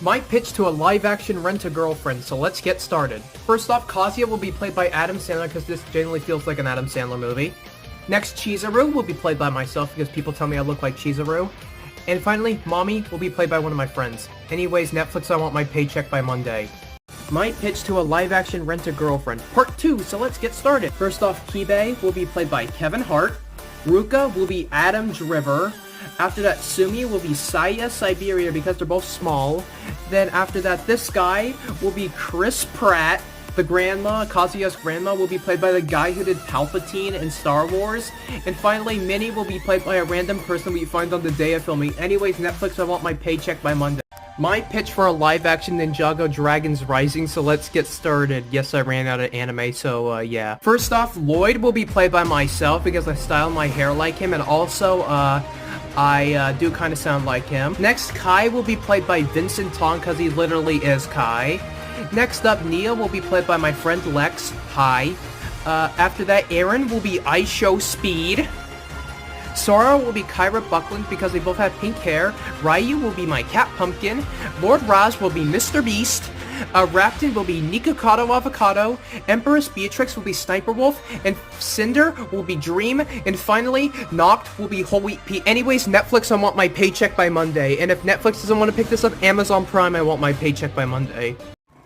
My pitch to a live-action Rent-A-Girlfriend, so let's get started. First off, Kazuya will be played by Adam Sandler because this genuinely feels like an Adam Sandler movie. Next, Chizuru will be played by myself because people tell me I look like Chizuru. And finally, Mommy will be played by one of my friends. Anyways, Netflix, I want my paycheck by Monday. My pitch to a live-action Rent-A-Girlfriend, Part 2, so let's get started. First off, Kibe will be played by Kevin Hart. Ruka will be Adam Driver. After that, Sumi will be Saya Siberia because they're both small. Then after that, this guy will be Chris Pratt. The grandma, Kazuya's grandma, will be played by the guy who did Palpatine in Star Wars. And finally, Minnie will be played by a random person we find on the day of filming. Anyways, Netflix, I want my paycheck by Monday. My pitch for a live-action Ninjago Dragons Rising, so let's get started. Yes, I ran out of anime, so yeah. First off, Lloyd will be played by myself because I style my hair like him, and also, I do kind of sound like him. Next, Kai will be played by Vincent Tong because he literally is Kai. Next up, Nia will be played by my friend Lex. Hi. After that, Aaron will be Aisho Speed. Sora will be Kyra Buckland because they both have pink hair. Ryu will be my Cat Pumpkin. Lord Raj will be Mr. Beast. Rapton will be Nikocado Avocado. Empress Beatrix will be Sniper Wolf. And Cinder will be Dream. And finally, Noct will be Whole Wheat Pea. Anyways, Netflix, I want my paycheck by Monday. And if Netflix doesn't want to pick this up, Amazon Prime, I want my paycheck by Monday.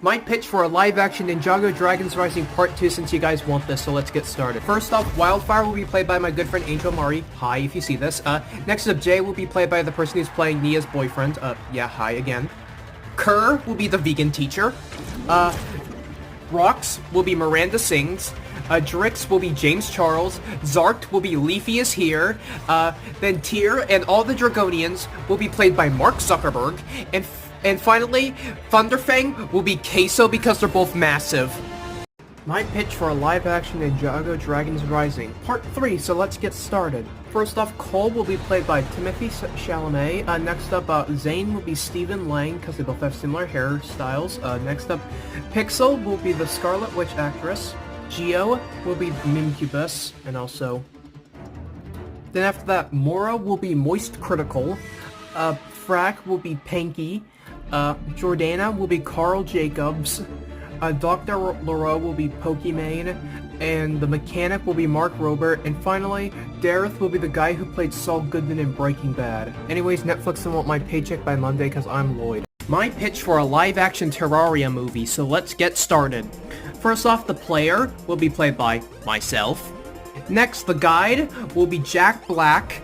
My pitch for a live-action Ninjago Dragons Rising Part 2 since you guys want this, so let's get started. First off, Wildfire will be played by my good friend Angel Mari. Hi, if you see this. Next up, Jay will be played by the person who's playing Nia's boyfriend. Yeah, hi again. Kerr will be the vegan teacher. Rox will be Miranda Sings. Drix will be James Charles. Zarkt will be Leafy is here. Then Tyr and all the Dragonians will be played by Mark Zuckerberg. And finally, Thunderfang will be Queso because they're both massive. My pitch for a live-action Ninjago Dragons Rising, Part 3, so let's get started. First off, Cole will be played by Timothy Chalamet. Next up, Zane will be Stephen Lang because they both have similar hairstyles. Next up, Pixel will be the Scarlet Witch actress. Geo will be Mimcubus, and also... Then after that, Mora will be Moist Critical. Frack will be Panky. Jordana will be Carl Jacobs, Dr. Leroux will be Pokimane, and the mechanic will be Mark Robert, and finally, Dareth will be the guy who played Saul Goodman in Breaking Bad. Anyways, Netflix will want my paycheck by Monday because I'm Lloyd. My pitch for a live-action Terraria movie, so let's get started. First off, the player will be played by myself. Next, the guide will be Jack Black.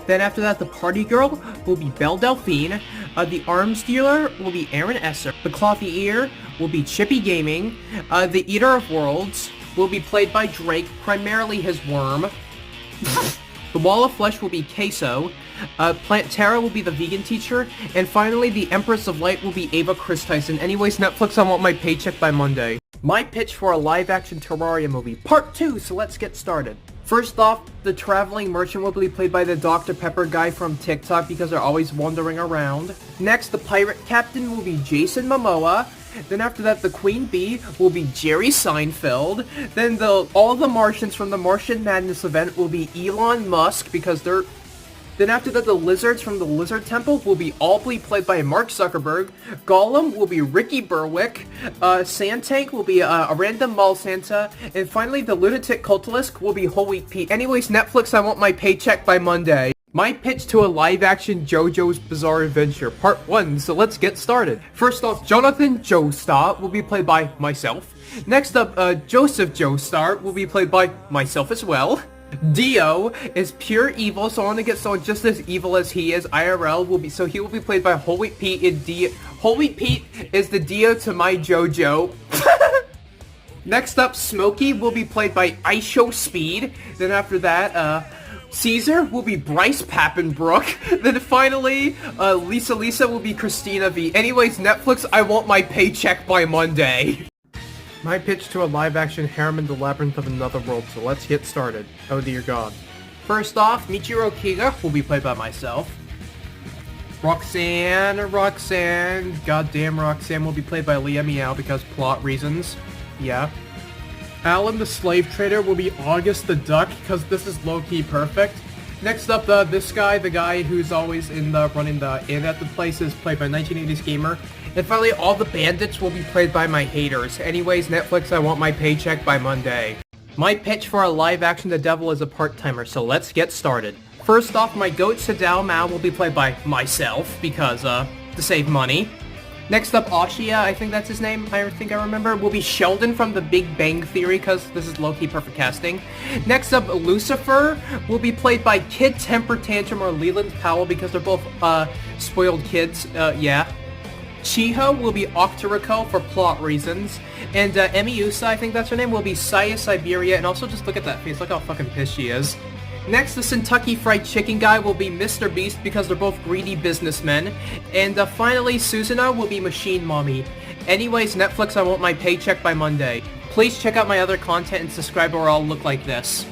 Then after that, the party girl will be Belle Delphine. The arms dealer will be Aaron Esser. The clothy ear will be Chippy Gaming. The Eater of Worlds will be played by Drake, primarily his worm. The Wall of Flesh will be Queso. Plant Terra will be the vegan teacher. And finally, the Empress of Light will be Ava Chris Tyson. Anyways, Netflix, I want my paycheck by Monday. My pitch for a live-action Terraria movie, Part 2, so let's get started. First off, the traveling merchant will be played by the Dr. Pepper guy from TikTok because they're always wandering around. Next, the pirate captain will be Jason Momoa. Then after that, the queen bee will be Jerry Seinfeld. Then all the Martians from the Martian Madness event will be Elon Musk because they're... Then after that, the lizards from the Lizard Temple will be played by Mark Zuckerberg. Gollum will be Ricky Berwick. Santank will be a random mall Santa. And finally, the lunatic cultist will be Whole Wheat Pea. Anyways, Netflix, I want my paycheck by Monday. My pitch to a live-action JoJo's Bizarre Adventure, Part 1, so let's get started. First off, Jonathan Joestar will be played by myself. Next up, Joseph Joestar will be played by myself as well. Dio is pure evil, so I want to get someone just as evil as he is. IRL so he will be played by Whole Wheat Pete. Whole Wheat Pete is the Dio to my JoJo. Next up, Smokey will be played by Aisho Speed. Then after that, Caesar will be Bryce Pappenbrook. Then finally, Lisa will be Christina V. Anyways, Netflix, I want my paycheck by Monday. My pitch to a live-action Harem in the Labyrinth of Another World, so let's get started. Oh dear god. First off, Michiro Kiga will be played by myself. Roxanne, goddamn Roxanne will be played by Leah Meow because plot reasons. Yeah. Alan the Slave Trader will be August the Duck because this is low-key perfect. Next up, this guy, the guy who's always running the inn at the place, is played by 1980s Gamer. And finally, all the bandits will be played by my haters. Anyways, Netflix, I want my paycheck by Monday. My pitch for a live-action The Devil is a part-timer, so let's get started. First off, my goat Sadao Mao will be played by myself, because, to save money. Next up, Ashia, I think that's his name, I remember, will be Sheldon from The Big Bang Theory, because this is low-key perfect casting. Next up, Lucifer will be played by Kid Temper Tantrum or Leland Powell, because they're both, spoiled kids, yeah. Chiho will be Octoroko for plot reasons, and Emiusa, I think that's her name, will be Saya Siberia, and also just look at that face, look how fucking pissed she is. Next, the Kentucky Fried Chicken guy will be Mr. Beast because they're both greedy businessmen, and finally, Suzuna will be Machine Mommy. Anyways, Netflix, I want my paycheck by Monday. Please check out my other content and subscribe or I'll look like this.